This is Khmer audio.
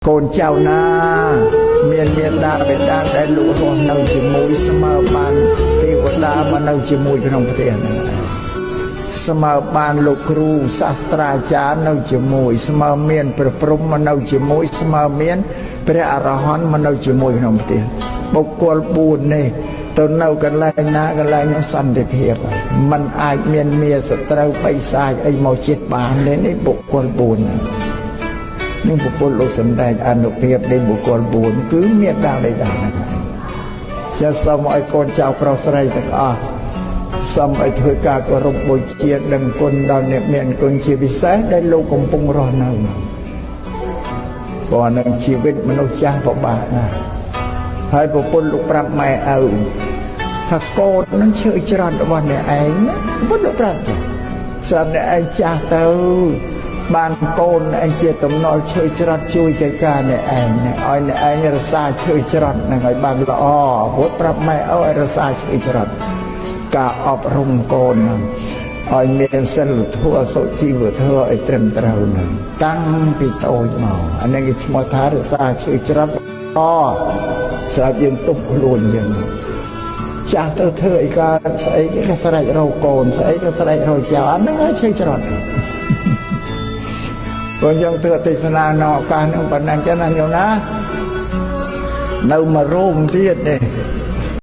កូនចៅណាមានមេត្តាបិតាដែលលក់រស់នៅជាមួយស្មើបានទេវតាមកនៅជាមួយក្នុងប្រទេសហ្នឹងស្មើបានលោកគ្រូសាស្ត្រាចារ្យនៅជាមួយស្មើមានព្រះព្រហ្មមកនៅជាមួយស្មើមានព្រះអរហន្តមកនៅជាមួយក្នុងប្រទេសបុគ្គល4នេះទៅនៅកន្លែងណាកន្លែងនោះសន្តិភាពมันអាចមានមាសត្រូវបិសាចអីមកចិត្តបានទេនេះបុគ្គល4នេះពុទ្ធលោកសម្ដែងអនុភាពនៃបុគ្គល4គឺមានដាបិតាហ្នឹងចាសសូមឲ្យកូនចៅប្រុសស្រីទាំងអស់សូមឲ្យធ្វើការគោរពបូជាដឹងគុណដល់អ្នកមានគុណជាពិសេសដែលលោកកំពុងរស់នៅព្រោះនឹងជីវិតមនុស្សចាស់ពិបាកណាស់ហើយពុទ្ធលោកប្រាប់ម៉ែឪថាកូននឹងឈើច្រត់របស់អ្នកឯងណាពុទ្ធលោកប្រាប់ថាស្រាប់អ្នកឯងចាស់ទៅបានកូនឯងជាតំណុលឈើច្រត់ជួយកិច្ចការអ្នកឯងឲ្យអ្នកឯងរក្សាឈើច្រត់នឹងឲ្យបានល្អពុទ្ធប្រាប់ម៉ែឪឲ្យរក្សាឈើច្រត់ការអប់រំកូននឹងឲ្យមានសិលធម៌សុជីវធម៌ឲ្យត្រឹមត្រូវនឹងតាំងពីតូចមកអានេះគេឈ្មោះថារក្សាឈើច្រត់ស្រាប់យើងទប់ខ្លួនយើងចាស់ទៅធ្វើអីការស្អីក៏ស្រែករកកូនស្អីក៏ស្រែករកចៅអាហ្នឹងឲ្យឈើច្រត់បងយើងធ្វើទេសនានៅឱកាសហ្នឹងប៉ុណ្ណឹងចឹងណាញោមណានៅមួយរូបទៀតនេះ